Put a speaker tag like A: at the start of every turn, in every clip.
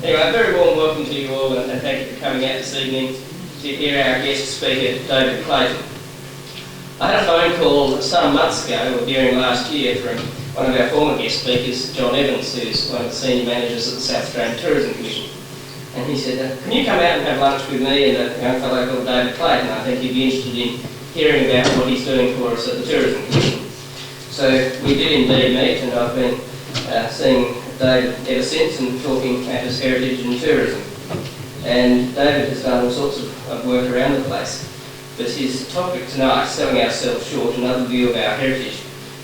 A: Anyway, a very warm welcome to you all, and thank you for coming out this evening to hear our guest speaker, David Clayton. I had a phone call some months ago, or during last year, from one of our former guest speakers, John Evans, who's one of the senior managers at the South Australian Tourism Commission. And he said, can you come out and have lunch with me and a young fellow called David Clayton? I think he'd be interested in hearing about what he's doing for us at the Tourism Commission. So we did indeed meet, and I've been seeing David ever since and talking at his heritage and tourism. And David has done all sorts of work around the place. But his topic tonight, Selling Ourselves Short, another view of our heritage,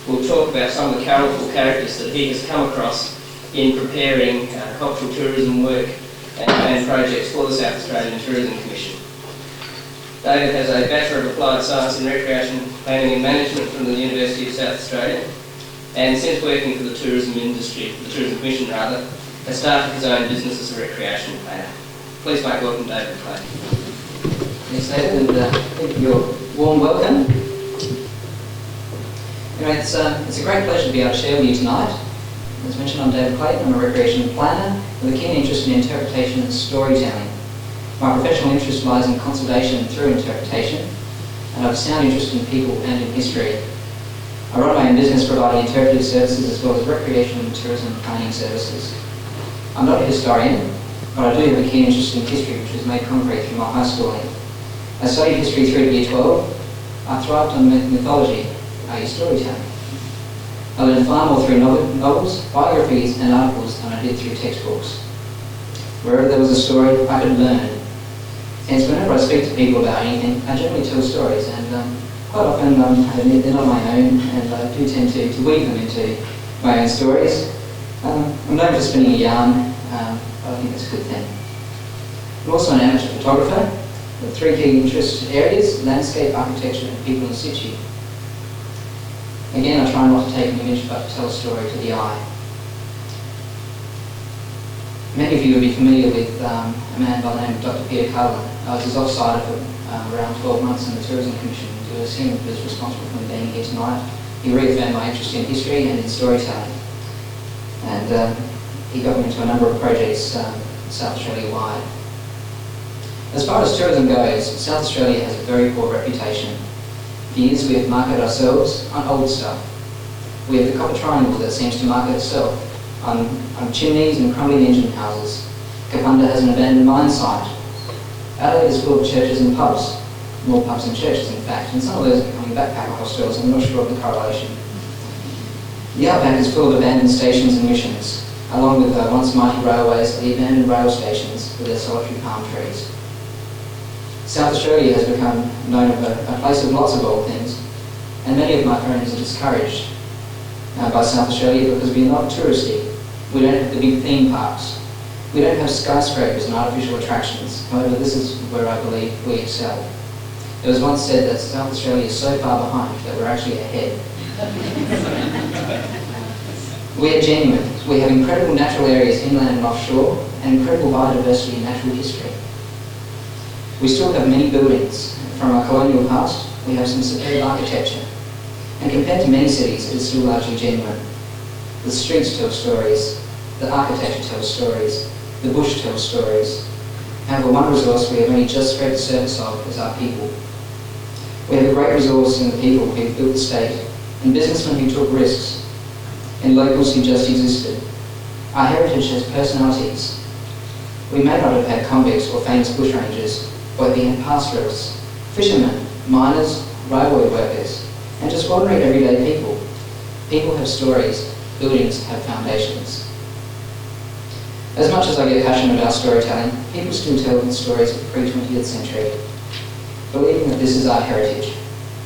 A: will talk about some of the colourful characters that he has come across in preparing cultural tourism work and projects for the South Australian Tourism Commission. David has a Bachelor of Applied Science in Recreation Planning and Management from the University of South Australia, and since working for the tourism industry, the Tourism Commission rather, has started his own business as a recreation planner. Please make welcome David Clayton.
B: Thanks, David, and thank you for your warm welcome. Anyway, it's a great pleasure to be able to share with you tonight. As mentioned, I'm David Clayton. I'm a recreation planner with a keen interest in interpretation and storytelling. My professional interest lies in conservation through interpretation, and I have a sound interest in people and in history. I run my own business providing interpretive services as well as recreation and tourism planning services. I'm not a historian, but I do have a keen interest in history, which was made concrete through my high schooling. I studied history through to Year 12. I thrived on mythology, i.e. storytelling. I learned far more through novels, biographies and articles than I did through textbooks. Wherever there was a story, I could learn. Hence, whenever I speak to people about anything, I generally tell stories, and quite often they're not my own, and I do tend to weave them into my own stories. I'm known for spinning a yarn, but I think that's a good thing. I'm also an amateur photographer with three key interest areas: landscape, architecture and people in situ. Again, I try not to take an image but to tell a story to the eye. Many of you will be familiar with a man by the name of Dr. Peter Cullen. I was his offsider for around 12 months in the Tourism Commission. It was him who was responsible for me being here tonight. He reaffirmed my interest in history and in storytelling. And he got me into a number of projects South Australia-wide. As far as tourism goes, South Australia has a very poor reputation. For years we have marketed ourselves on old stuff. We have the copper triangle that seems to market itself on chimneys and crumbling engine houses. Kapunda has an abandoned mine site. Adelaide is full of churches and pubs. More pubs than churches, in fact, and some of those are becoming backpacker hostels. I'm not sure of the correlation. The outback is full of abandoned stations and missions, along with once mighty railways and the abandoned rail stations with their solitary palm trees. South Australia has become known as a place of lots of old things, and many of my friends are discouraged by South Australia because we are not touristy. We don't have the big theme parks. We don't have skyscrapers and artificial attractions. However, this is where I believe we excel. It was once said that South Australia is so far behind that we're actually ahead. We are genuine. We have incredible natural areas inland and offshore, and incredible biodiversity and natural history. We still have many buildings. From our colonial past, we have some superb architecture. And compared to many cities, it is still largely genuine. The streets tell stories, the architecture tells stories, the bush tells stories. However, one resource we have only just scraped the surface of is our people. We have a great resource in the people who have built the state, and businessmen who took risks, and locals who just existed. Our heritage has personalities. We may not have had convicts or famous bushrangers, but we had pastoralists, fishermen, miners, railway workers, and just ordinary everyday people. People have stories, buildings have foundations. As much as I get passionate about storytelling, people still tell the stories of the pre-20th century, believing that this is our heritage.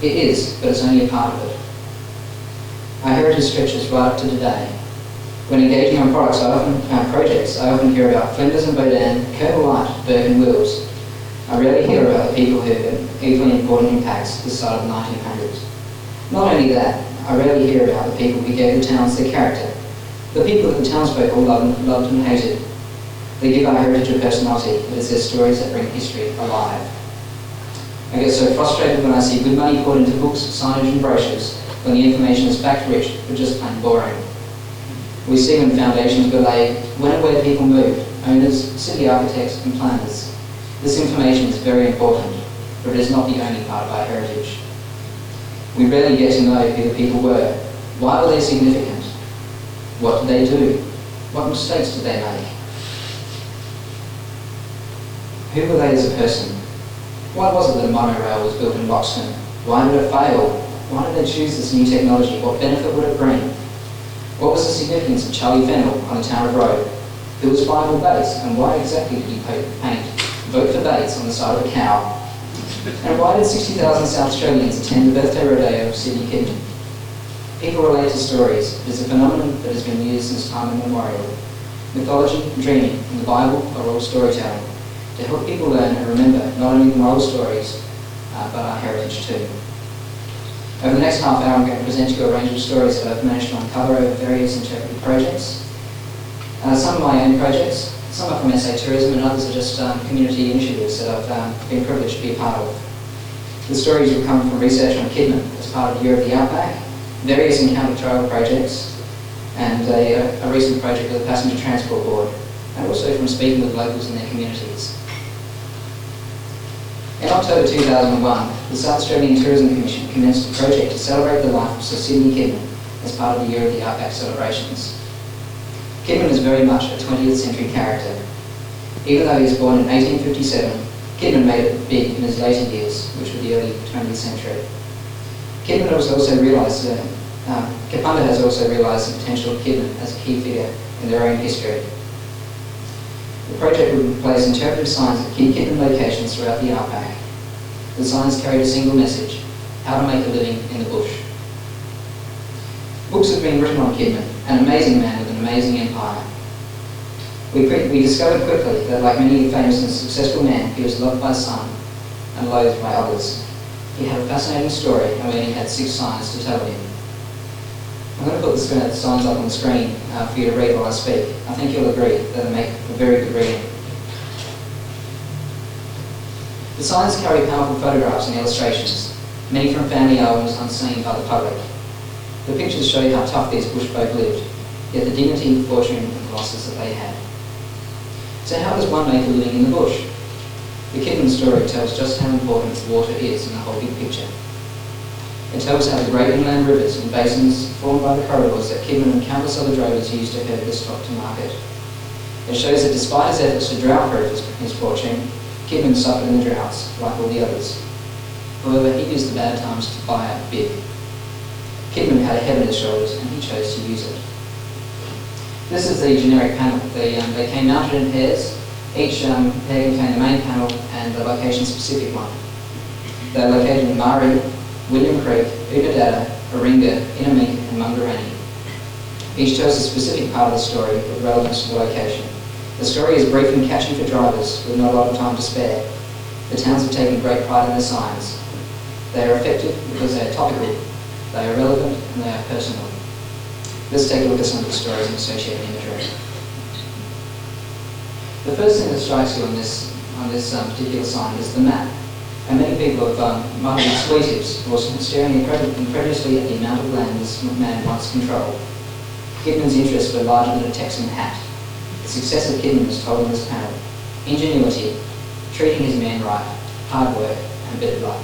B: It is, but it's only a part of it. Our heritage stretches right up to today. When engaging on projects, I often hear about Flinders and Baudin, Colonel Light, Burke and Wills. I rarely hear about the people who had equally important impacts this side of the 1900s. Not only that, I rarely hear about the people who gave the towns their character, the people that the townsfolk all loved and hated. They give our heritage a personality, but it's their stories that bring history alive. I get so frustrated when I see good money poured into books, signage and brochures, when the information is fact-rich but just plain boring. We see when foundations were laid, when and where people moved, owners, city architects and planners. This information is very important, but it is not the only part of our heritage. We rarely get to know who the people were. Why were they significant? What did they do? What mistakes did they make? Who were they as a person? Why was it that a monorail was built in Loxton? Why did it fail? Why did they choose this new technology? What benefit would it bring? What was the significance of Charlie Fennell on the Town Road? Who was Lionel Bates, and why exactly did he paint "Vote for Bates" on the side of a cow? And why did 60,000 South Australians attend the birthday rodeo of Sidney Kidman? People relate to stories. It is a phenomenon that has been used since time immemorial. Mythology, dreaming, and the Bible are all storytelling, to help people learn and remember not only the moral stories, but our heritage too. Over the next half hour, I'm going to present you a range of stories that I've managed to uncover over various interpretive projects. Some of my own projects, some are from SA Tourism, and others are just community initiatives that I've been privileged to be a part of. The stories will come from research on Kidman as part of the Year of the Outback, various encounter trail projects, and a recent project with the Passenger Transport Board, and also from speaking with locals in their communities. In October 2001, the South Australian Tourism Commission commenced a project to celebrate the life of Sir Sidney Kidman as part of the Year of the Outback celebrations. Kidman is very much a 20th century character. Even though he was born in 1857, Kidman made it big in his later years, which were the early 20th century. Kidman has also realised Kapunda has also realised the potential of Kidman as a key figure in their own history. The project would place interpretive signs at key Kidman locations throughout the outback. The signs carried a single message: how to make a living in the bush. Books have been written on Kidman, an amazing man with an amazing empire. We discovered quickly that, like many famous and successful men, he was loved by some and loathed by others. He had a fascinating story, and we only had 6 signs to tell him. I'm going to put the signs up on the screen for you to read while I speak. I think you'll agree that they make a very good reading. The signs carry powerful photographs and illustrations, many from family albums unseen by the public. The pictures show you how tough these bush folk lived, yet the dignity, fortune and losses that they had. So how does one make a living in the bush? The Kidman story tells just how important water is in the whole big picture. It tells how the great inland rivers and basins formed by the corridors that Kidman and countless other drovers used to herd their stock to market. It shows that despite his efforts to drought-proof his fortune, Kidman suffered in the droughts like all the others. However, he used the bad times to buy out big. Kidman had a head on his shoulders and he chose to use it. This is the generic panel. They came mounted in pairs. Each pair contained the main panel and the location-specific one. They are located in Murray, William Creek, Udadada, Warringah, Innermink and Mungarani. Each tells a specific part of the story with relevance to the location. The story is brief and catchy for drivers with not a lot of time to spare. The towns have taken great pride in their signs. They are effective because they are topical, they are relevant and they are personal. Let's take a look at some of the stories and associated imagery. The first thing that strikes you on this particular sign is the map. And many people have muttered expletives or staring incredulously at the amount of land this man once controlled. Kidman's interests were larger than a Texan hat. The success of Kidman was told on this panel: ingenuity, treating his men right, hard work, and a bit of luck.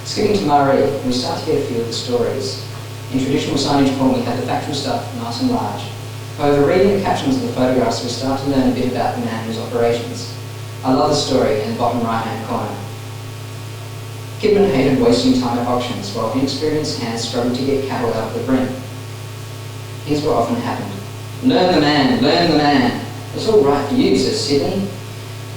B: Skipping to Murray, we start to get a few of the stories. In traditional signage form, we have the factual stuff nice and large. However, reading the captions of the photographs, we start to learn a bit about the man and his operations. I love the story in the bottom right-hand corner. Kidman hated wasting time at auctions, while inexperienced hands struggled to get cattle out of the brim. Here's what often happened. Learn the man, learn the man. It's all right for you, Sir Sidney,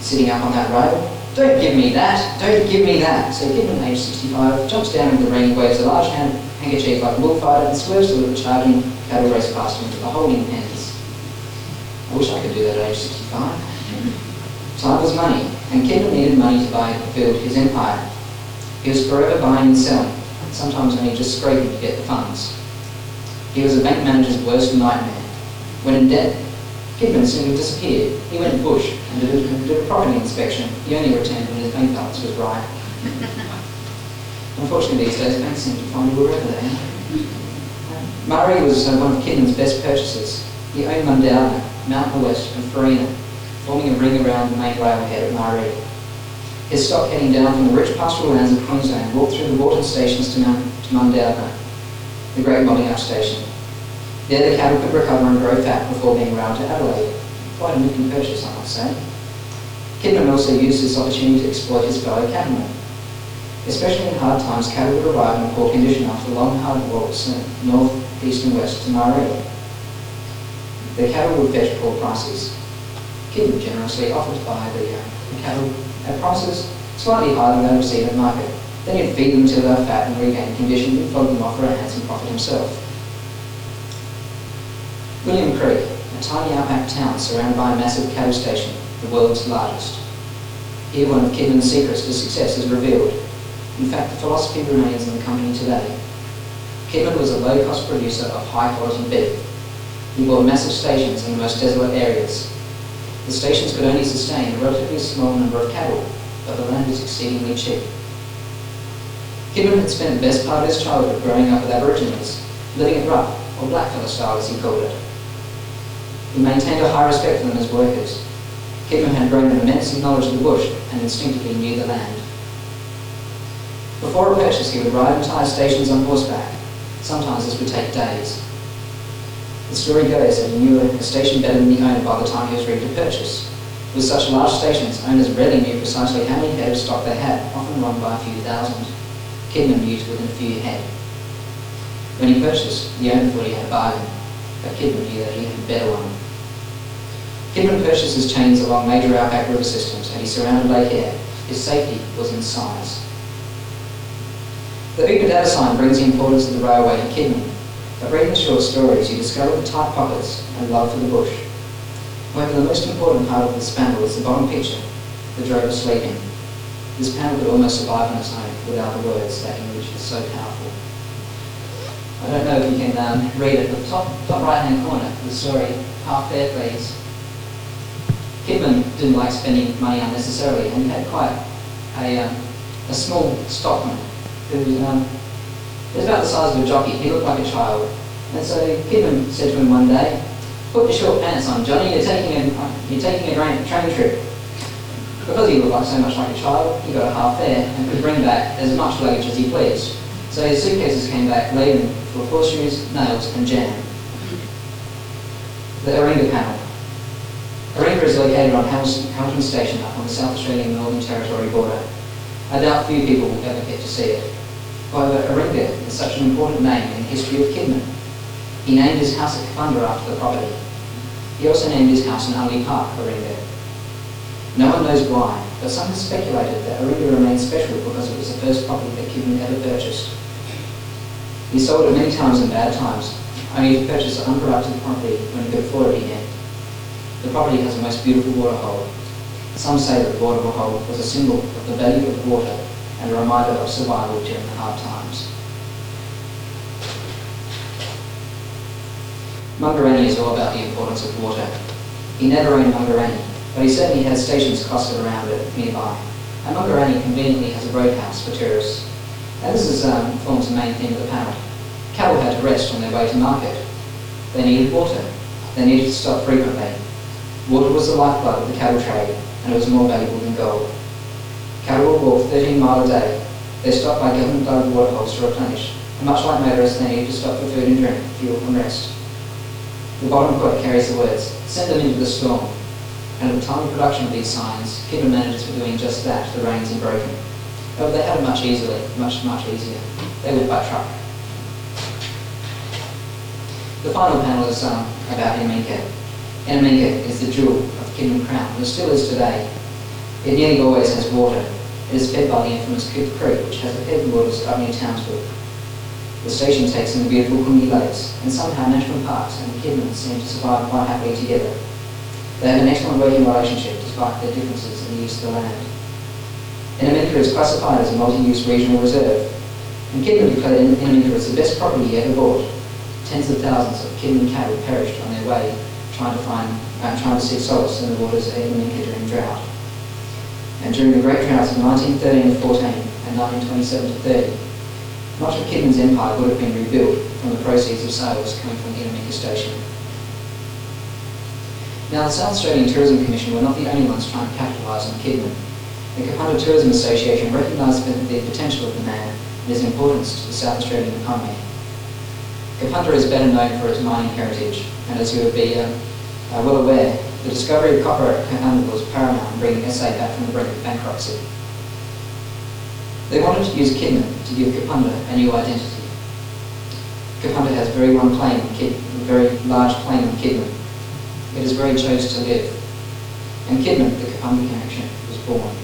B: sitting up on that rail. Don't give me that, don't give me that. So Kidman, aged 65, jumps down into the ring, waves a large handkerchief like a bullfighter and swerves to the charging cattle race past him with the holding pens. I wish I could do that at age 65. Time was money, and Kidman needed money to build his empire. He was forever buying and selling, sometimes only just scraping to get the funds. He was a bank manager's worst nightmare. When in debt, Kidman simply disappeared. He went bush and did a property inspection. He only returned when his bank balance was right. Unfortunately, these days, banks seem to find wherever they are. Murray was one of Kidman's best purchases. He owned Mount West and Farina, forming a ring around the main railhead at Maree. His stock heading down from the rich pastoral lands of Queensland walked through the water stations to Mundowna, the great mobbing up station. There the cattle could recover and grow fat before being railed to Adelaide. Quite a nifty purchase, I must say. Kidman also used this opportunity to exploit his fellow cattlemen. Especially in hard times, cattle would arrive in poor condition after long hard walks north, east and west to Maree. The cattle would fetch poor prices. Kidman generously offered to buy the cattle at prices slightly higher than they would receive at market. Then he'd feed them till they were fat and regained condition and flog them off for a handsome profit himself. William Creek, a tiny outback town surrounded by a massive cattle station, the world's largest. Here one of Kidman's secrets to success is revealed. In fact, the philosophy remains in the company today. Kidman was a low-cost producer of high-quality beef. He bought massive stations in the most desolate areas. The stations could only sustain a relatively small number of cattle, but the land was exceedingly cheap. Kidman had spent the best part of his childhood growing up with Aborigines, living it rough, or blackfellow style as he called it. He maintained a high respect for them as workers. Kidman had grown an immense knowledge of the bush and instinctively knew the land. Before a purchase, he would ride entire stations on horseback. Sometimes this would take days. The story goes that he knew a station better than the owner by the time he was ready to purchase. With such large stations, owners rarely knew precisely how many head of stock they had, often run by a few thousand. Kidman knew within a few head. When he purchased, the owner thought he had a bargain, but Kidman knew that he had a better one. Kidman purchased his chains along major outback river systems and he surrounded Lake Eyre. His safety was in size. The Upadata sign brings the importance of the railway to Kidman, but reading the short stories you discover the tight pockets and love for the bush. However, the most important part of this panel is the bottom picture, the drover sleeping. This panel could almost survive on its own without the words, that image is so powerful. I don't know if you can read it, but the top right-hand corner of the story, half there please. Kidman didn't like spending money unnecessarily, and he had quite a small stockman who was about the size of a jockey. He looked like a child. And so Kidman said to him one day, "Put your short pants on, Johnny, you're taking a train trip." Because he looked like so much like a child, he got a half fare and could bring back as much luggage as he pleased. So his suitcases came back laden full of horseshoes, nails and jam. The Aringa panel. Aringa is located on Hamilton Station up on the South Australian Northern Territory border. I doubt few people will ever get to see it. However, Aringa is such an important name in the history of Kidman. He named his house at Kapunda after the property. He also named his house in Unley Park, Aringa. No one knows why, but some have speculated that Aringa remains special because it was the first property that Kidman ever purchased. He sold it many times in bad times, only to purchase an unproductive property when he could afford it again. The property has a most beautiful waterhole. Some say that the waterhole was a symbol of the value of water and a reminder of survival during the hard times. Mungarani is all about the importance of water. He never owned Mungarani, but he certainly had stations clustered around it nearby. And Mungarani conveniently has a roadhouse for tourists. Now this forms the main theme of the panel. Cattle had to rest on their way to market. They needed water. They needed to stop frequently. Water was the lifeblood of the cattle trade, and it was more valuable than gold. Cattle would walk 13 miles a day. They stopped by government-dug waterholes to replenish, and much like motorists, they needed to stop for food and drink, fuel and rest. The bottom quote carries the words, "Send them into the storm." And at the time of production of these signs, Kidman managers were doing just that, the rains had broken. However, they had it much easier. They went by truck. The final panel is about Inaminka. Inaminka is the jewel of the Kidman crown, and it still is today. It nearly always has water. It is fed by the infamous Coop Creek, which has the headwaters up near Townsville. The station takes in the beautiful Coongie Lakes, and somehow national parks and the Kidmans seem to survive quite happily together. They have an excellent working relationship despite their differences in the use of the land. Inaminka is classified as a multi-use regional reserve, and Kidman declared Inaminka as the best property he ever bought. Tens of thousands of Kidman cattle perished on their way trying to seek solace in the waters of Inaminka during drought. And during the great droughts of 1913 to 14 and 1927 to 30, much of Kidman's empire would have been rebuilt from the proceeds of sales coming from the Inaminka station. Now, the South Australian Tourism Commission were not the only ones trying to capitalise on Kidman. The Kapunda Tourism Association recognised the potential of the man and his importance to the South Australian economy. Kapunda is better known for its mining heritage, and as you would be well aware, the discovery of copper at Kapunda was paramount in bringing SA back from the brink of bankruptcy. They wanted to use Kidman to give Kapunda a new identity. Kapunda has a very large claim on Kidman. It is where he chose to live. And Kidman, the Kapunda connection, was born.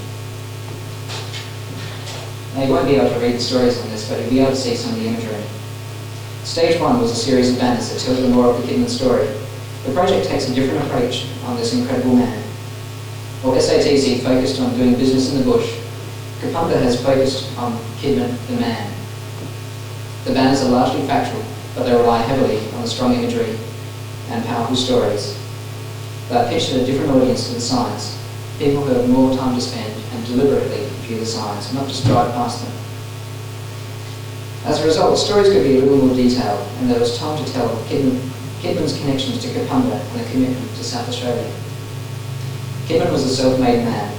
B: Now, you won't be able to read the stories on this, but you'll be able to see some of the imagery. Stage 1 was a series of banners that tells the more of the Kidman story. The project takes a different approach on this incredible man. While SATC focused on doing business in the bush, Kapunda has focused on Kidman, the man. The banners are largely factual, but they rely heavily on the strong imagery and powerful stories. They are pitched at a different audience to the signs, people who have more time to spend and deliberately view the signs, not just drive past them. As a result, the stories could be a little more detailed, and there was time to tell Kidman's connections to Kapunda and the commitment to South Australia. Kidman was a self-made man.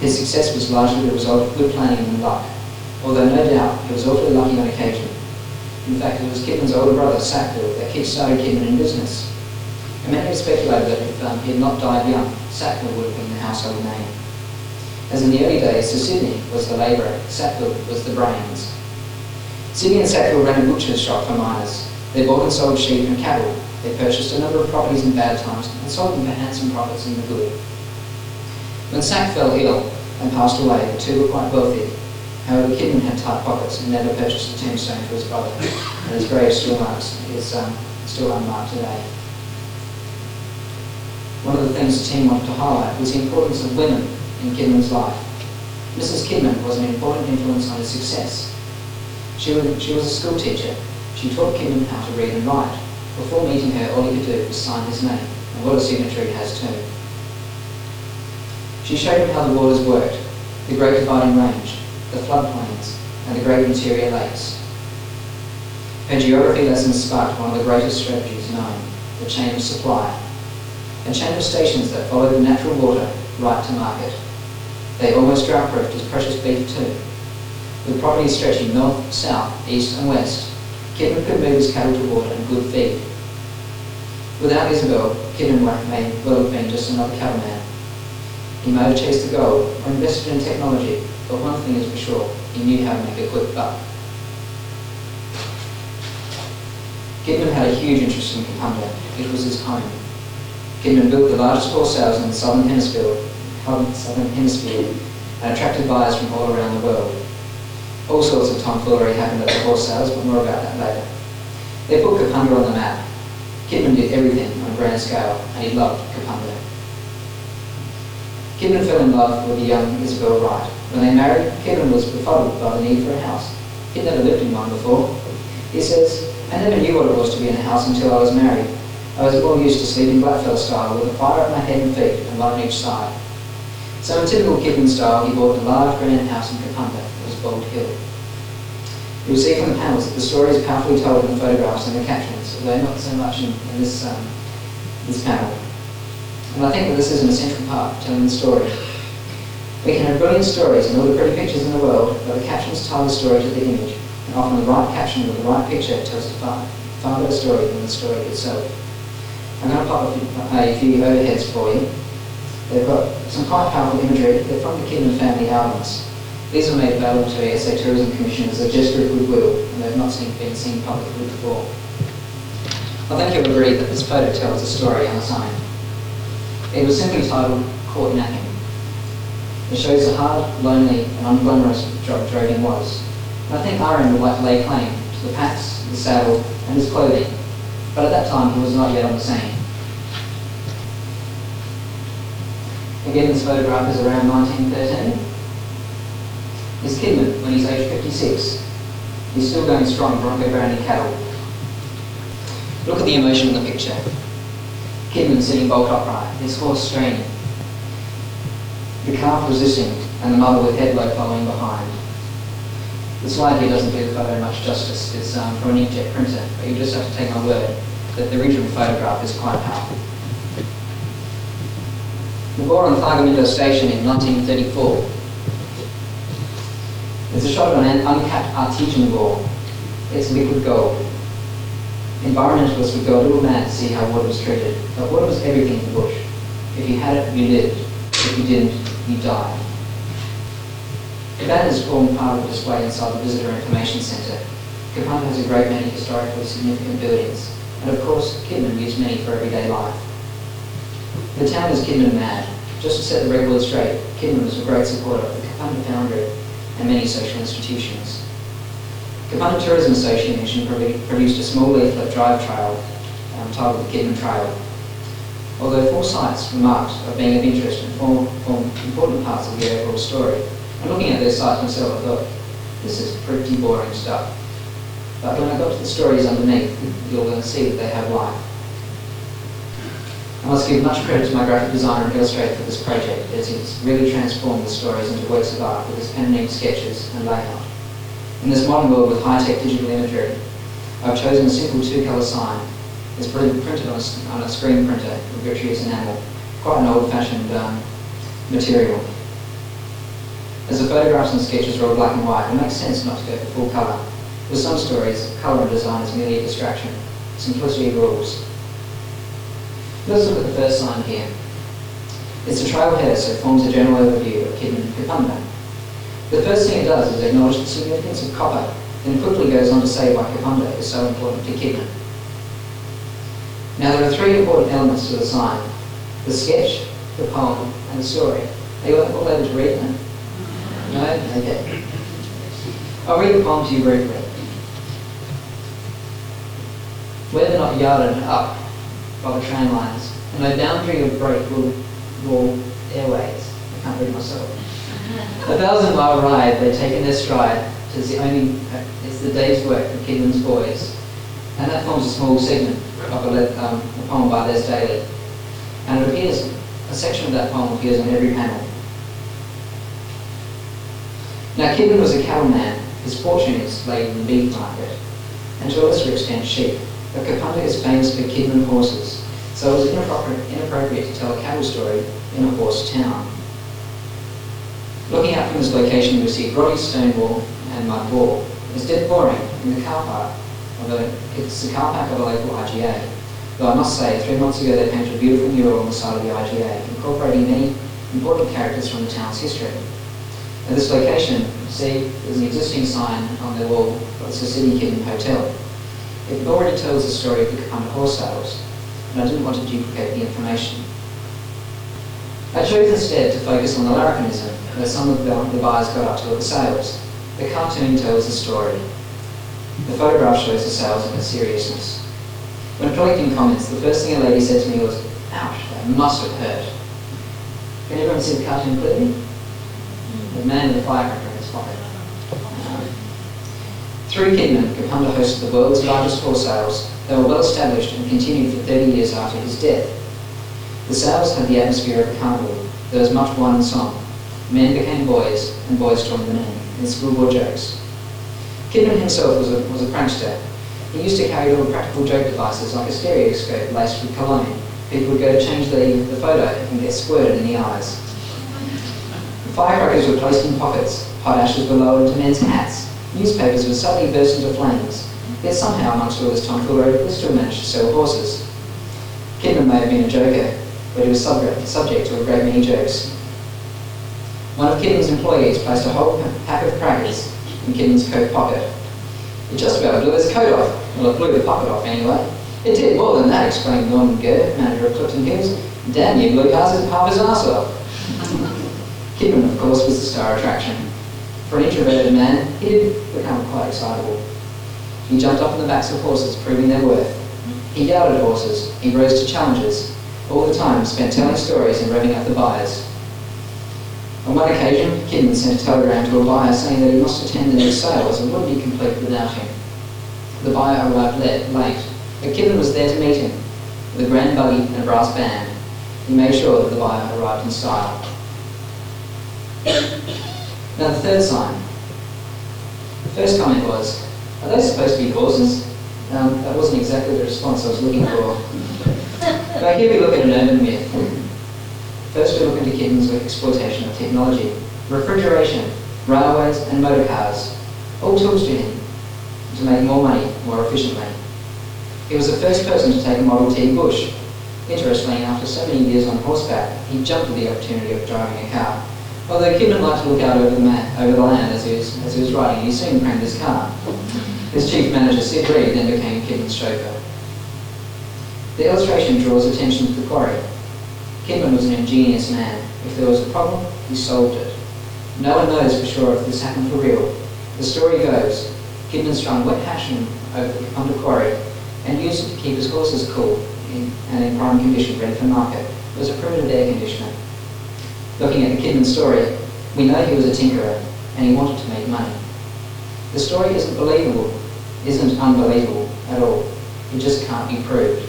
B: His success was largely the result of good planning and luck, although no doubt he was awfully lucky on occasion. In fact, it was Kidman's older brother, Sackville, that kick-started Kidman in business. And many have speculated that if he had not died young, Sackville would have been the household name. As in the early days, Sir Sidney was the labourer, Sackville was the brains. Sidney and Sackville ran a butcher's shop for miners. They bought and sold sheep and cattle. They purchased a number of properties in bad times and sold them for handsome profits in the good. When Sack fell ill and passed away, the two were quite wealthy. However, Kidman had tight pockets and never purchased a tombstone for his brother, and his grave is still unmarked today. One of the things the team wanted to highlight was the importance of women in Kidman's life. Mrs. Kidman was an important influence on his success. She was a school teacher. She taught Kidman how to read and write. Before meeting her, all he could do was sign his name, and what a signature he has too. She showed him how the waters worked, the Great Dividing Range, the floodplains, and the Great Interior Lakes. Her geography lessons sparked one of the greatest strategies known, the chain of supply, a chain of stations that followed the natural water right to market. They almost drought-proofed his precious beef too. With properties stretching north, south, east and west, Kidman could move his cattle to water and good feed. Without Isabel, Kidman may well have been just another cattleman. He may have chased the gold or invested in technology, but one thing is for sure, he knew how to make a quick buck. Kidman had a huge interest in Kapunda. It was his home. Kidman built the largest horse sales in the Southern Hemisphere and attracted buyers from all around the world. All sorts of tomfoolery happened at the horse sales, but more about that later. They put Kapunda on the map. Kidman did everything on a grand scale, and he loved Kapunda. Kidman fell in love with the young Isabel Wright. When they married, Kidman was befuddled by the need for a house. He'd never lived in one before. He says, "I never knew what it was to be in a house until I was married. I was more used to sleeping blackfella style with a fire at my head and feet and one on each side." So in typical Kidman style, he bought a large grand house in Kapunda. It was Bald Hill. You will see from the panels that the story is powerfully told in the photographs and the captions, although not so much in this panel. And I think that this is an essential part of telling the story. We can have brilliant stories and all the pretty pictures in the world, but the captions tie the story to the image, and often the right caption with the right picture tells a far better story than the story itself. I'm going to pop a few overheads for you. They've got some quite powerful imagery. They're from the Kidman family albums. These were made available to the SA Tourism Commission as a gesture of goodwill, and they've not been seen publicly before. I think you'll agree that this photo tells a story on its own. It was simply titled Caught Napping. It shows the hard, lonely and unglamorous job Drogan was. And I think Aaron would like to lay claim to the packs, the saddle and his clothing, but at that time he was not yet on the scene. Again, this photograph is around 1913. Here's Kidman when he's age 56. He's still going strong, Bronco branded cattle. Look at the emotion in the picture. Kidman sitting bolt upright, his horse straining, the calf resisting, and the mother with head low following behind. The slide here doesn't do the photo much justice. It's from an inkjet printer, but you just have to take my word that the original photograph is quite powerful. The bore on Thargomingo Station in 1934. It's a shot of an uncapped artesian bore. It's liquid gold. Environmentalists would go a little mad to see how water was treated, but water was everything in the bush. If you had it, you lived. If you didn't, you died. The banners form part of the display inside the Visitor Information Centre. Kapunda has a great many historically significant buildings, and of course, Kidman used many for everyday life. The town is Kidman mad. Just to set the record straight, Kidman was a great supporter of the Kapunda Foundry and many social institutions. Kapunda Tourism Association produced a small leaflet drive trail titled the Kidman Trail. Although 4 sites were marked of being of interest and form important parts of the overall story, and looking at their sites myself, I thought, this is pretty boring stuff. But when I got to the stories underneath, you'll see that they have life. I must give much credit to my graphic designer and illustrator for this project, as he's really transformed the stories into works of art with his pen and ink sketches and layout. In this modern world with high-tech digital imagery, I've chosen a simple 2-colour sign. It's printed on a screen printer with vitreous enamel, quite an old-fashioned material. As the photographs and sketches are all black and white, it makes sense not to go for full colour. With some stories, colour and design is merely a distraction. Simplicity rules. Let's look at the first sign here. It's a trail header, so it forms a general overview of Kidman and Kapunda. The first thing it does is acknowledge the significance of copper, then quickly goes on to say why Kapunda is so important to Kidman. Now there are 3 important elements to the sign: the sketch, the poem, and the story. Are you all able to read them? No? Okay. I'll read the poem to you briefly. Whether not yarded up by the train lines, and no boundary of break will airways. I can't read myself. 1,000-mile ride they've taken their stride. It's the day's work for Kidman's boys. And that forms a small segment of a poem by Les Daly. And it appears, a section of that poem appears on every panel. Now Kidman was a cattleman. His fortune is laid in the beef market, and to a lesser extent sheep. But Kapunda is famous for Kidman horses, so it was inappropriate to tell a cattle story in a horse town. Looking out from this location, we see grotty stone wall and mud wall. It's dead boring in the car park, although it's the car park of a local IGA. Though I must say, 3 months ago they painted a beautiful mural on the side of the IGA, incorporating many important characters from the town's history. At this location, see, there's an existing sign on the wall for the Sir Sidney Kidman Hotel. It already tells the story of the Kapunda horse sales, and I didn't want to duplicate the information. I chose instead to focus on the larrikinism that some of the buyers got up to at the sales. The cartoon tells the story. The photograph shows the sales and the seriousness. When collecting comments, the first thing a lady said to me was, "Ouch, that must have hurt." Can everyone see the cartoon clearly? The man with the firecracker in his pocket. Through Kidman, Kapunda hosted the world's largest horse sales. They were well established and continued for 30 years after his death. The sales had the atmosphere of a carnival. There was much wine and song. Men became boys, and boys joined the men in schoolboy jokes. Kidman himself was a prankster. He used to carry little practical joke devices like a stereoscope laced with cologne. People would go to change the photo and get squirted in the eyes. Firecrackers were placed in pockets, hot ashes were lowered into men's hats, newspapers would suddenly burst into flames. Yet somehow amongst all this tomfoolery, we still managed to sell horses. Kidman may have been a joker, but he was subject to a great many jokes. One of Kidman's employees placed a whole pack of crackers in Kidman's coat pocket. It just about blew his coat off. Well, it blew the pocket off anyway. It did more than that, exclaimed Norman Gurr, manager of Clifton Hills. Damn, you blew half his arse off. Kidman, of course, was the star attraction. For an introverted man, he did become quite excitable. He jumped up on the backs of horses, proving their worth. He yelled at horses. He rose to challenges. All the time spent telling stories and revving up the buyers. On one occasion, Kidman sent a telegram to a buyer saying that he must attend the next sales and wouldn't be complete without him. The buyer arrived late, but Kidman was there to meet him. With a grand buggy and a brass band, he made sure that the buyer arrived in style. Now the third sign. The first comment was, "Are they supposed to be horses?" That wasn't exactly the response I was looking for. But here we look at an urban myth. First we look Peter Kidman's exploitation of technology, refrigeration, railways and motor cars, all tools to him to make more money more efficiently. He was the first person to take a Model T bush. Interestingly, after so many years on horseback, he jumped at the opportunity of driving a car. Although Kidman liked to look out over the land as he was riding, he soon crammed his car. His chief manager, Sid Reed, then became Kidman's chauffeur. The illustration draws attention to the quarry. Kidman was an ingenious man. If there was a problem, he solved it. No one knows for sure if this happened for real. The story goes, Kidman strung wet hashing on the quarry and used it to keep his horses cool and in prime condition, ready for market. It was a primitive air conditioner. Looking at the Kidman story, we know he was a tinkerer and he wanted to make money. The story isn't unbelievable at all. It just can't be proved,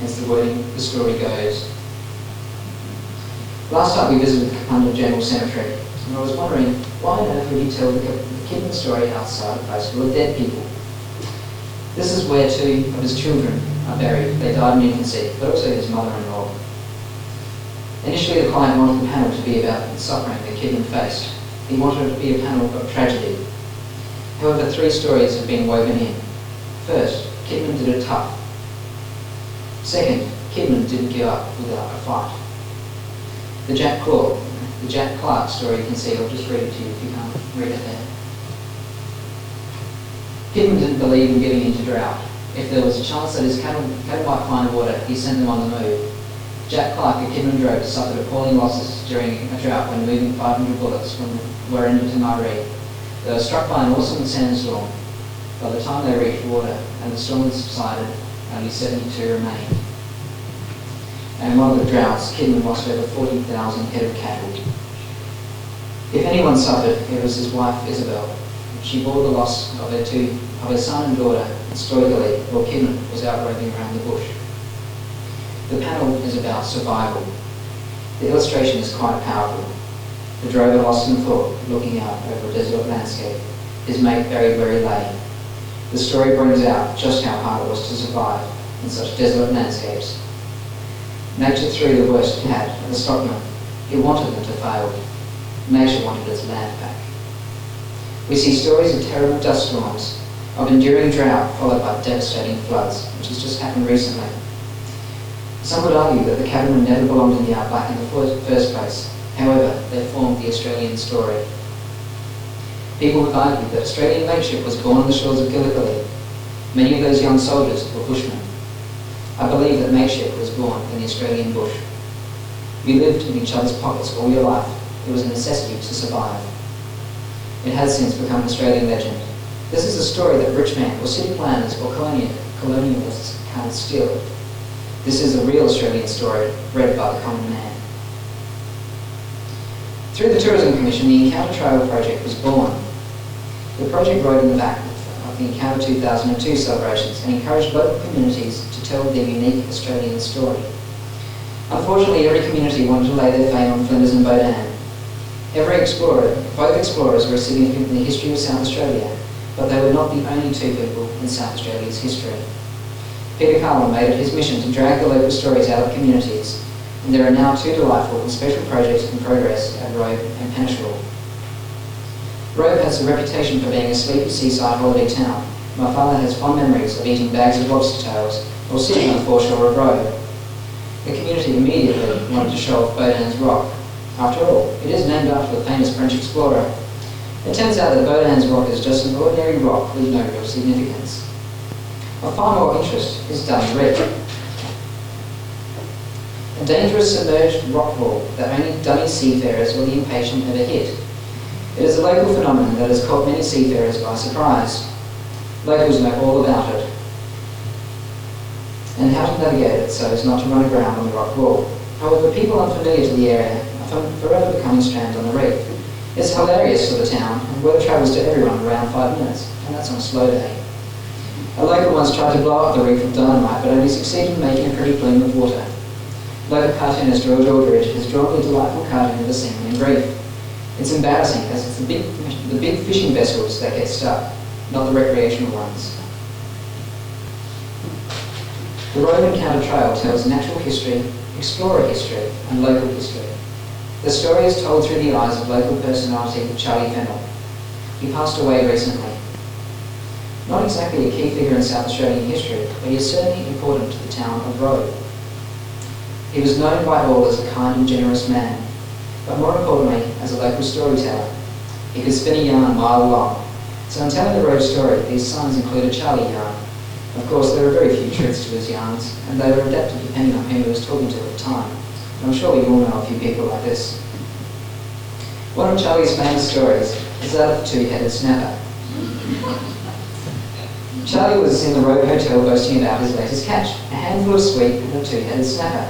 B: as the story goes. Last time we visited the Kapunda General Cemetery, and I was wondering, why on earth would he tell the Kidman story outside a place full of dead people? This is where two of his children are buried. They died in infancy, but also his mother-in-law. Initially, the client wanted the panel to be about the suffering that Kidman faced. He wanted it to be a panel of tragedy. However, three stories have been woven in. First, Kidman did it tough. Second, Kidman didn't give up without a fight. The Jack Clark story you can see, I'll just read it to you if you can't read it there. Kidman didn't believe in getting into drought. If there was a chance that his cattle might find water, he sent them on the move. Jack Clark, a Kidman drover, suffered appalling losses during a drought when moving 500 bullocks from Warringah to Murray. They were struck by an awesome sandstorm. By the time they reached water and the storm had subsided, only 72 remained. And in one of the droughts, Kidman lost over 40,000 head of cattle. If anyone suffered, it was his wife Isabel. She bore the loss of her son and daughter stoically, while Kidman was out roving around the bush. The panel is about survival. The illustration is quite powerful. The drover lost in thought, looking out over a desolate landscape. His mate buried where he lay. The story brings out just how hard it was to survive in such desolate landscapes. Nature threw the worst it had at the stockmen. It wanted them to fail. Nature wanted its land back. We see stories of terrible dust storms, of enduring drought followed by devastating floods, which has just happened recently. Some would argue that the cattlemen never belonged in the outback in the first place. However, they formed the Australian story. People have argued that Australian mateship was born on the shores of Gallipoli. Many of those young soldiers were bushmen. I believe that mateship was born in the Australian bush. We lived in each other's pockets all your life. It was a necessity to survive. It has since become an Australian legend. This is a story that rich men or city planners or colonialists can't steal. This is a real Australian story read by the common man. Through the Tourism Commission, the Encounter Trail project was born. The project rode in the back of the Encounter 2002 celebrations and encouraged local communities to tell their unique Australian story. Unfortunately, every community wanted to lay their fame on Flinders and Bodan. Both explorers were significant in the history of South Australia, but they were not the only two people in South Australia's history. Peter Carlin made it his mission to drag the local stories out of communities, and there are now two delightful and special projects in progress at Robe and Peneshwell. Robe has a reputation for being a sleepy seaside holiday town. My father has fond memories of eating bags of lobster tails or sitting on the foreshore of Robe. The community immediately wanted to show off Bodan's Rock. After all, it is named after the famous French explorer. It turns out that Bodan's Rock is just an ordinary rock with no real significance. Of far more interest is Dummy Reef, a dangerous submerged rock wall that only dummy seafarers or the impatient ever hit. It is a local phenomenon that has caught many seafarers by surprise. Locals know all about it and how to navigate it so as not to run aground on the rock wall. However, people unfamiliar to the area are forever becoming stranded on the reef. It's hilarious for the town, and word travels to everyone in around 5 minutes, and that's on a slow day. A local once tried to blow up the reef with dynamite, but only succeeded in making a pretty plume of water. Local cartoonist George Aldridge has drawn a delightful cartoon of the scene in brief. It's embarrassing, as it's the big fishing vessels that get stuck, not the recreational ones. The Robe Encounter Trail tells natural history, explorer history, and local history. The story is told through the eyes of local personality Charlie Fennell. He passed away recently. Not exactly a key figure in South Australian history, but he is certainly important to the town of Roe. He was known by all as a kind and generous man, but more importantly, as a local storyteller. He could spin a yarn a mile long. So in telling the Roe story, these signs include a Charlie yarn. Of course, there are very few truths to his yarns, and they were adapted depending on whom he was talking to at the time. And I'm sure we all know a few people like this. One of Charlie's famous stories is that of the two-headed snapper. Charlie was in the Roe Hotel boasting about his latest catch, a handful of sweet and a two-headed snapper.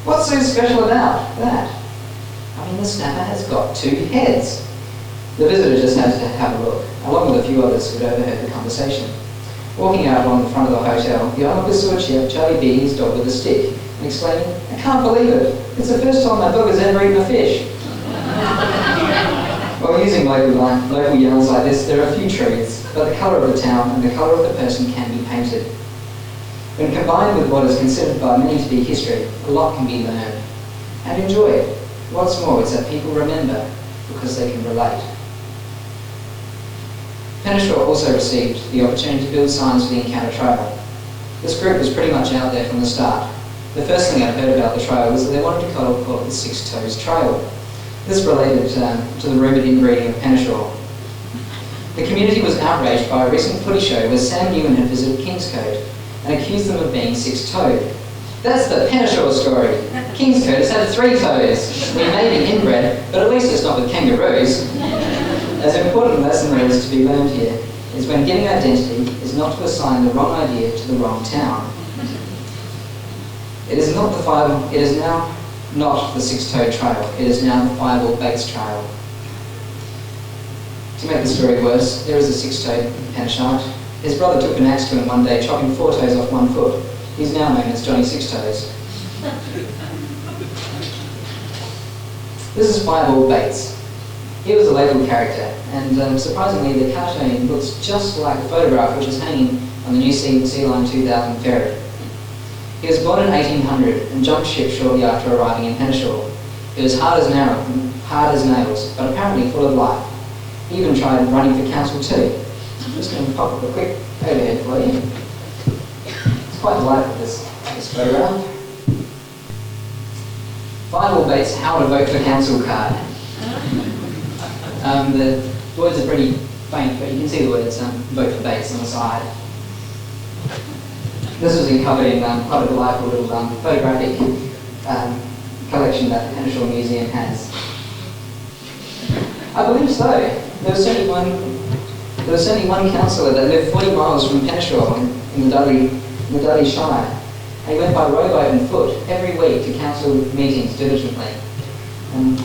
B: What's so special about that? I mean, the snapper has got 2 heads. The visitor just had to have a look, along with a few others who had overheard the conversation. Walking out along the front of the hotel, the onlooker saw Charlie beating his dog with a stick and exclaiming, "I can't believe it! It's the first time my dog has ever eaten a fish." While using local yarns like this, there are a few truths, but the colour of the town and the colour of the person can be painted. When combined with what is considered by many to be history, a lot can be learned and enjoyed. What's more is that people remember because they can relate. Penneshaw also received the opportunity to build signs for the Encounter Trail. This group was pretty much out there from the start. The first thing I'd heard about the trail was that they wanted to call it the Six Toes Trail. This related to the rumoured inbreeding of Penneshaw. The community was outraged by a recent footy show where Sam Newman had visited Kingscote and accused them of being six-toed. That's the Penneshaw story. Kingscote has had 3 toes. We may be inbred, but at least it's not with kangaroos. As an important lesson there is to be learned here is when giving identity is not to assign the wrong idea to the wrong town. It is now not the Six-Toed Trail. It is now the Fireball Baits Trail. To make the story worse, there is a six-toed Penneshaw. His brother took an axe to him one day, chopping 4 toes off 1 foot. He's now known as Johnny Six Toes. This is Fireball Baits. He was a local character, and surprisingly the cartoon looks just like the photograph which is hanging on the new Sea Line 2000 ferry. He was born in 1800 and jumped ship shortly after arriving in Penneshaw. He was hard as nails, but apparently full of life. He even tried running for council too. I'm just going to pop up a quick overhead for you. It's quite delightful, this photograph. Fireball Baits' How to Vote for Council card. The words are pretty faint, but you can see the words vote for Bates on the side. This was covered in quite a delightful little photographic collection that the Penneshaw Museum has. I believe so. There was certainly one councillor that lived 40 miles from Penneshaw in the Dudley Shire, and he went by rowboat and foot every week to council meetings diligently. And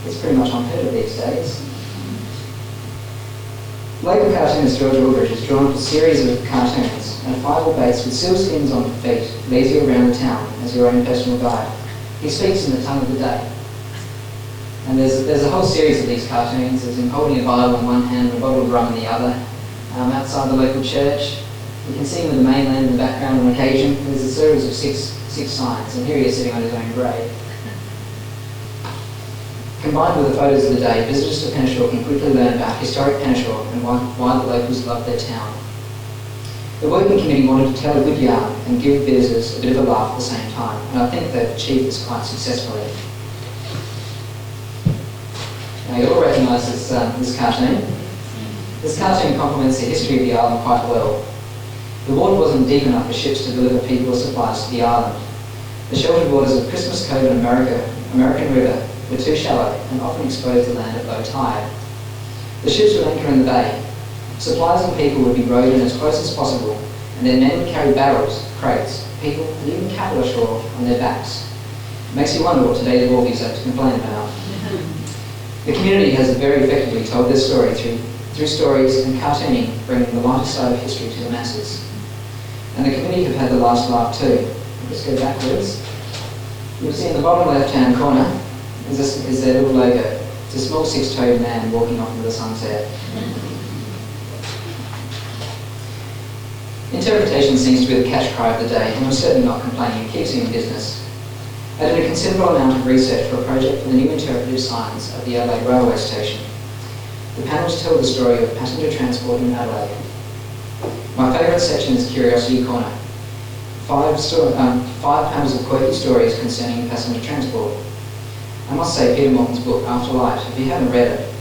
B: it's pretty much unheard of these days. Local cartoonist George Aldridge has drawn up a series of cartoons and Fireball Baits with sealskins on feet leads you around the town as your own personal guide. He speaks in the tongue of the day. And there's a whole series of these cartoons. There's him holding a Bible in one hand and a bottle of rum in the other. Outside the local church, you can see him with the mainland in the background on occasion. There's a series of six signs, and here he is sitting on his own grave. Combined with the photos of the day, visitors to Penneshaw can quickly learn about historic Penneshaw and why the locals love their town. The working committee wanted to tell a good yarn and give visitors a bit of a laugh at the same time, and I think they've achieved this quite successfully. Now you all recognise this cartoon. This cartoon complements the history of the island quite well. The water wasn't deep enough for ships to deliver people or supplies to the island. The sheltered waters of Christmas Cove and American River were too shallow and often exposed the land at low tide. The ships would anchor in the bay. Supplies and people would be rowed in as close as possible, and their men would carry barrels, crates, people, and even cattle ashore on their backs. It makes you wonder what today's wharfies have to complain about. The community has very effectively told this story through stories and cartooning, bringing the lighter side of history to the masses. And the committee have had the last laugh too. I'll just go backwards. You'll see in the bottom left-hand corner is their little logo. It's a small six-toed man walking off into the sunset. Interpretation seems to be the catch cry of the day, and we're certainly not complaining. It keeps you in business. I did a considerable amount of research for a project for the new interpretive signs of the Adelaide railway station. The panels tell the story of passenger transport in Adelaide. My favourite section is Curiosity Corner. Five panels of quirky stories concerning passenger transport. I must say Peter Morton's book, Afterlight, if you haven't read it,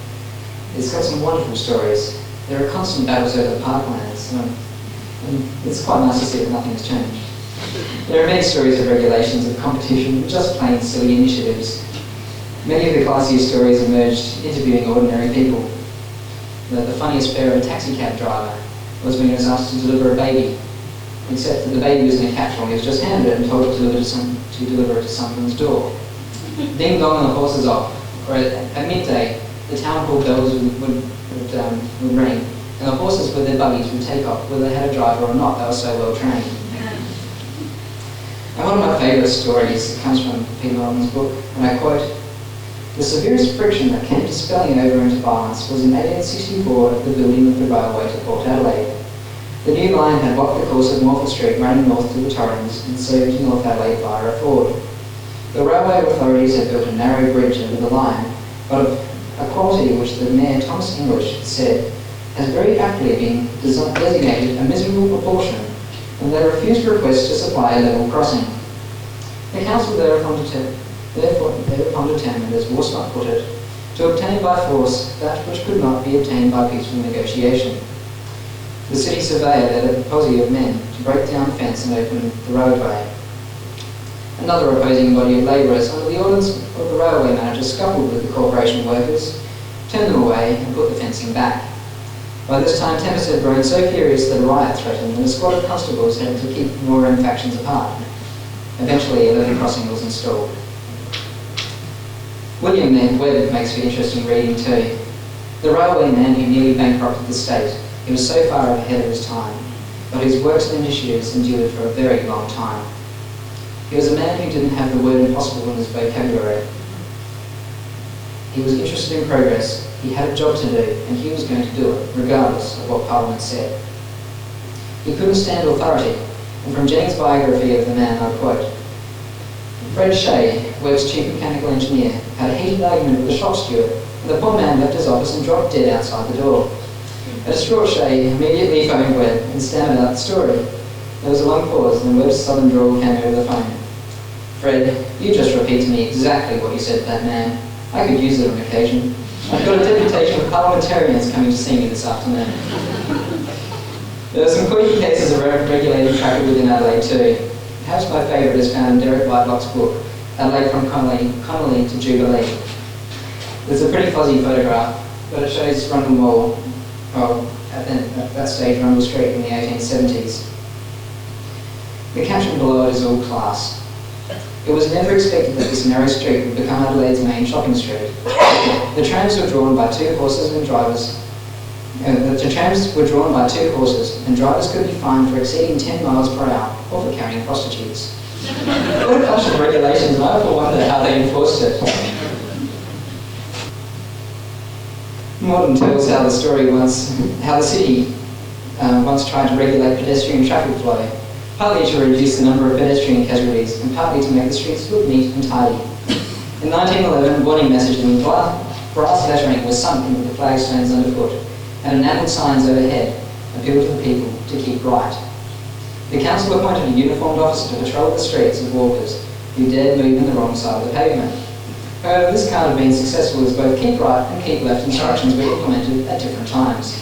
B: it's got some wonderful stories. There are constant battles over the parklands, and it's quite nice to see that nothing has changed. There are many stories of regulations, of competition, just plain silly initiatives. Many of the classiest stories emerged interviewing ordinary people. The funniest pair of a taxi cab driver was when he was asked to deliver a baby, except that the baby was in a capsule. He was just handed it and told to deliver it to someone's door. Ding dong and the horse is off. Or at midday, the town hall bells would ring, and the horses with their buggies would take off, whether they had a driver or not. They were so well trained. And one of my favourite stories comes from Peter Morton's book, and I quote, "The severest friction that came to spelling over into violence was in 1864 at the building of the railway to Port Adelaide. The new line had blocked the course of Morpeth Street running north to the Torrens and served to North Adelaide via a ford. The railway authorities had built a narrow bridge over the line, but of a quality which the Mayor Thomas English said has very aptly been designated a miserable proportion, and they refused requests to supply a level crossing. The council thereupon determined, as Worsnop put it, to obtain by force that which could not be obtained by peaceful negotiation. The city surveyor led a posse of men to break down the fence and open the roadway. Another opposing body of labourers, under the orders of the railway manager, scuffled with the corporation workers, turned them away and put the fencing back. By this time, tempers had grown so furious that a riot threatened, and a squad of constables had to keep the warring factions apart. Eventually, a level crossing was installed." William Webb makes for interesting reading too. The railway man who nearly bankrupted the state. He was so far ahead of his time, but his works and initiatives endured for a very long time. He was a man who didn't have the word impossible in his vocabulary. He was interested in progress, he had a job to do, and he was going to do it, regardless of what Parliament said. He couldn't stand authority, and from Jennings' biography of the man, I quote, "Fred Shea, Webb's chief mechanical engineer, had a heated argument with the shop steward, and the poor man left his office and dropped dead outside the door. A distraught Shea immediately phoned Webb and stammered out the story. There was a long pause, and Webb's southern drawl came over the phone. 'Fred, you just repeat to me exactly what you said to that man. I could use it on occasion. I've got a deputation of parliamentarians coming to see me this afternoon.'" There are some quirky cases of regulated traffic within Adelaide too. Perhaps my favourite is found in Derek Whitelock's book, Adelaide from Connolly to Jubilee. There's a pretty fuzzy photograph, but it shows Rundle Mall, at that stage Rundle Street in the 1870s. The caption below it is all class. "It was never expected that this narrow street would become Adelaide's main shopping street. The trams were drawn by two horses, and drivers could be fined for exceeding 10 miles per hour or for carrying prostitutes." What a bunch of regulations, and I often wonder how they enforced it. Morton tells how the city once tried to regulate pedestrian traffic flow, partly to reduce the number of pedestrian casualties and partly to make the streets look neat and tidy. In 1911, a warning message in brass lettering was sunk into the flagstones underfoot, and enamelled signs overhead appealed to the people to keep right. The council appointed a uniformed officer to patrol the streets of walkers who dared move in the wrong side of the pavement. However, this can't have been successful, as both keep right and keep left instructions were implemented at different times.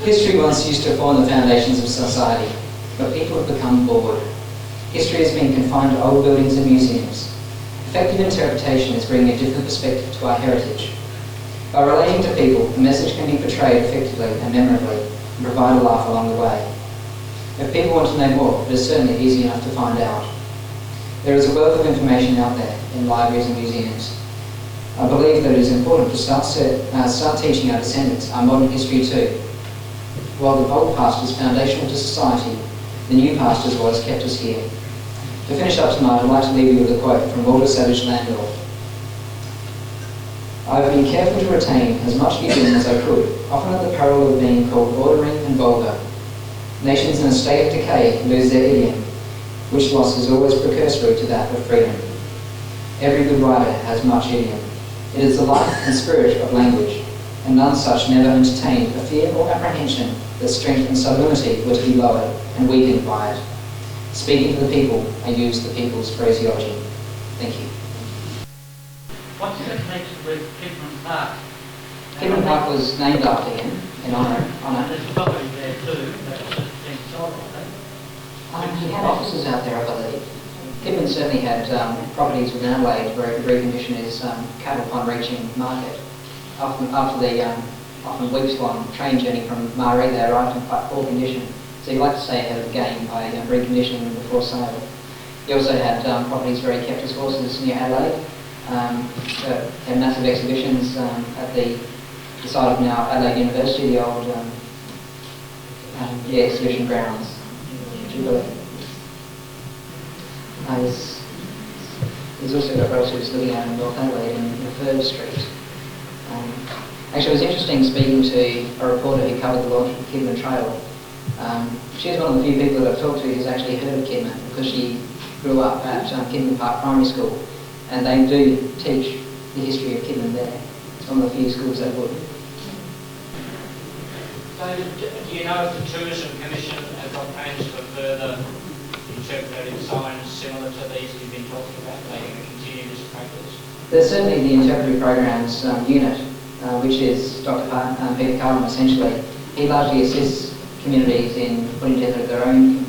B: History once used to form the foundations of society, but people have become bored. History has been confined to old buildings and museums. Effective interpretation is bringing a different perspective to our heritage. By relating to people, the message can be portrayed effectively and memorably, and provide a laugh along the way. If people want to know more, it is certainly easy enough to find out. There is a wealth of information out there in libraries and museums. I believe that it is important to start teaching our descendants our modern history too. While the old past is foundational to society, the new past is what has kept us here. To finish up tonight, I'd like to leave you with a quote from Walter Savage Landor. "I have been careful to retain as much idiom as I could, often at the peril of being called ordinary and vulgar. Nations in a state of decay lose their idiom. which loss is always precursory to that of freedom. Every good writer has much idiom. It is the life and spirit of language, and none such never entertained a fear or apprehension that strength and sublimity were to be lowered and weakened by it. Speaking to the people, I use the people's phraseology. Thank you.
C: What's the connection with Kidman Park?
B: Kidman Park was named after him in honour.
C: There's property there too, but it's just been sold, I think.
B: He had offices out there, I believe. Kidman certainly had properties within Adelaide where he reconditioned his cattle upon reaching market. Often weeks-long train journey from Maree, they arrived in quite poor condition. So he liked to stay ahead of the game by reconditioning them before sale. He also had properties where he kept his horses near Adelaide. Had massive exhibitions at the site of now Adelaide University, the old exhibition grounds. He's also got relatives living out in North Adelaide in Third Street. Actually, it was interesting speaking to a reporter who covered the launch of the Kidman Trail. She's one of the few people that I've talked to who's actually heard of Kidman because she grew up at Kidman Park Primary School, and they do teach the history of Kidman there. It's one of the few schools that would.
C: So, do you know if the Tourism Commission has got plans for further interpretive signs similar to these you've been talking about? Are they going to continue this practice?
B: There's certainly the interpretive programs unit, which is Dr. Peter Carlin essentially. He largely assists communities in putting together their own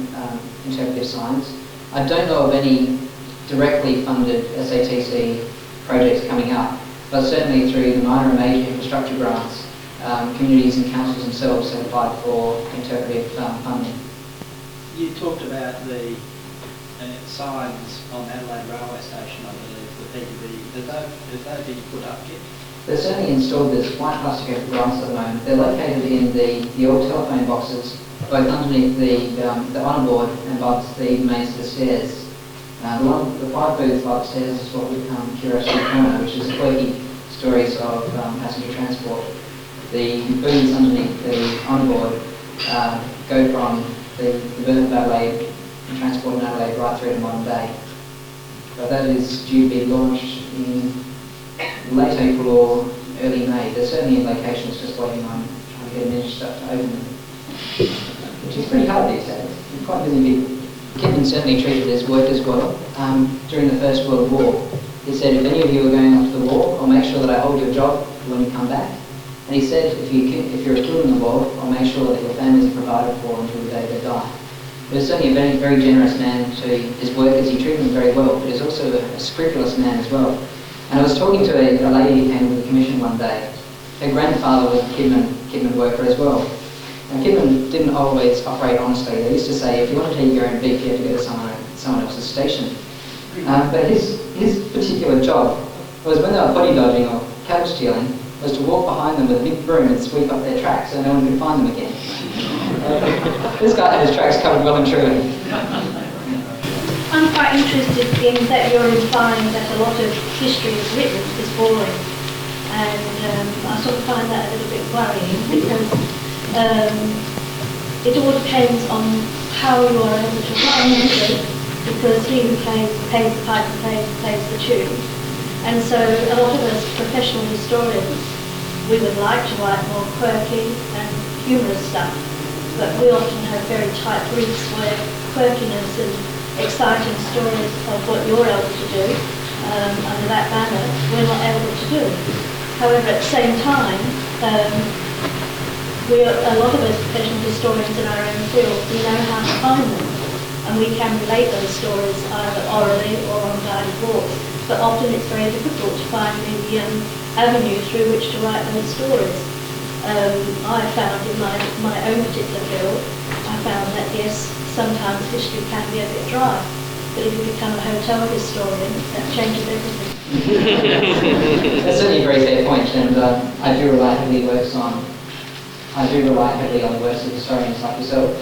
B: interpretive signs. I don't know of any directly funded SATC projects coming up, but certainly through the minor and major infrastructure grants, communities and councils themselves have applied for interpretive funding.
D: You talked about the signs on Adelaide Railway Station, I believe, the PTV. Have they been put up yet?
B: They're certainly installed as white plastic over glass at the moment. They're located in the old telephone boxes, both underneath the honour board and by the main set of stairs. The 5 booth like stairs is what we become Curiosity Corner, which is quirky stories of passenger transport. The booths underneath the honour board go from the birth of Adelaide and transport in Adelaide right through to modern day. But that is due to be launched in late April or early May. They're certainly in locations just waiting on trying to get managed stuff to open them, which is pretty hard these days. They're quite busy people. Kidman certainly treated his workers well. During the First World War, he said, if any of you are going off to the war, I'll make sure that I hold your job when you come back. And he said, if you're killed in the war, I'll make sure that your families are provided for until the day they die. He was certainly a very, very generous man to his workers. He treated them very well, but he's also a scrupulous man as well. And I was talking to a lady who came to the commission one day. Her grandfather was a Kidman worker as well. Now, Kidman didn't always operate honestly. They used to say, if you want to take your own beef, you have to go to someone else's station. But his particular job was when they were potty dodging or cattle stealing, was to walk behind them with a big broom and sweep up their tracks so no one could find them again. This guy had his tracks covered well and truly.
E: I'm quite interested in that you're implying that a lot of history is written is boring, and I sort of find that a little bit worrying because it all depends on how you are able to write it, because he who pays the piper plays the tune. And so a lot of us professional historians, we would like to write more quirky and humorous stuff, but we often have very tight briefs where quirkiness and exciting stories of what you're able to do under that banner, we're not able to do. However, at the same time, a lot of us professional historians in our own field, we know how to find them, and we can relate those stories either orally or on guided walks. But often it's very difficult to find the avenue through which to write those stories. I found in my own particular field, I found that yes, sometimes history can be a bit dry, but if you become a hotel historian, that changes everything.
B: That's certainly a very fair point, and I do rely heavily on the works of historians like yourself.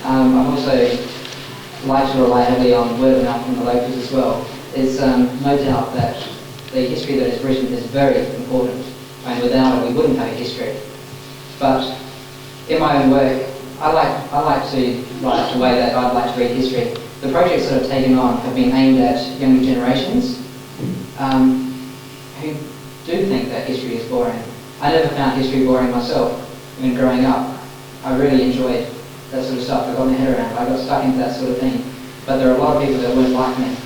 B: I also like to rely heavily on word of mouth from the locals as well. There's no doubt that the history that is written is very important, and without it we wouldn't have a history. But in my own work, I like to write the way that I'd like to read history. The projects that I've taken on have been aimed at younger generations who do think that history is boring. I never found history boring myself, even growing up. I really enjoyed that sort of stuff. I got my head around it. I got stuck into that sort of thing. But there are a lot of people that weren't like me,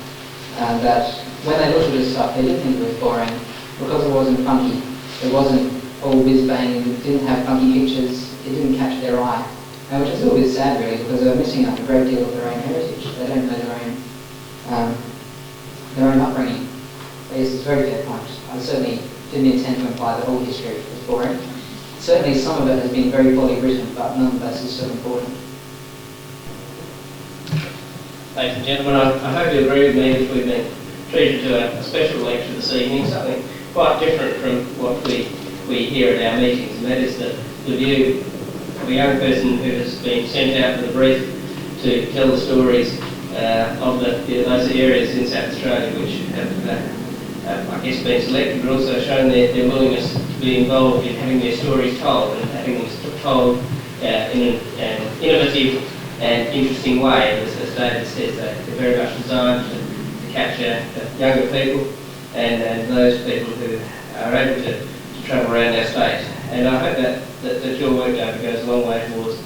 B: that when they looked at this stuff, they did think it was boring because it wasn't funky. It wasn't all whiz-bang, it didn't have funky pictures, it didn't catch their eye. And which is a little bit sad really, because they're missing out a great deal of their own heritage. They don't know their own upbringing. But yes, it's a very fair point. I certainly didn't intend to imply that all history was boring. Certainly some of it has been very poorly written, but nonetheless is still important.
A: Ladies and gentlemen, I hope you agree with me that we've been treated to a special lecture this evening, something quite different from what we hear at our meetings, and that is the view of a young person who has been sent out with a brief to tell the stories of those areas in South Australia which have, I guess, been selected, but also shown their willingness to be involved in having their stories told and having them told in an innovative and interesting way. As David says, they're very much designed to capture younger people and those people who are able to travel around our state. And I hope that your work, David, goes a long way towards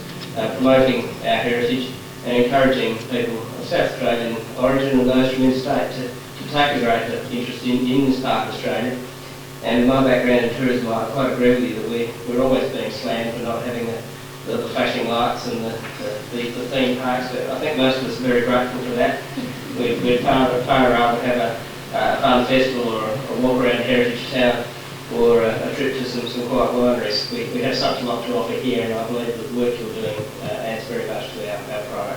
A: promoting our heritage and encouraging people of South Australian origin and those from interstate to take a greater interest in this part of Australia. And in my background in tourism, I quite agree with you that we're always being slammed for not having the flashing lights and the theme parks. But I think most of us are very grateful for that. We'd far rather have a fun festival or a walk around heritage town or a trip to some quiet wineries. We have such a lot to offer here, and I believe that the work you're doing adds very much to our product.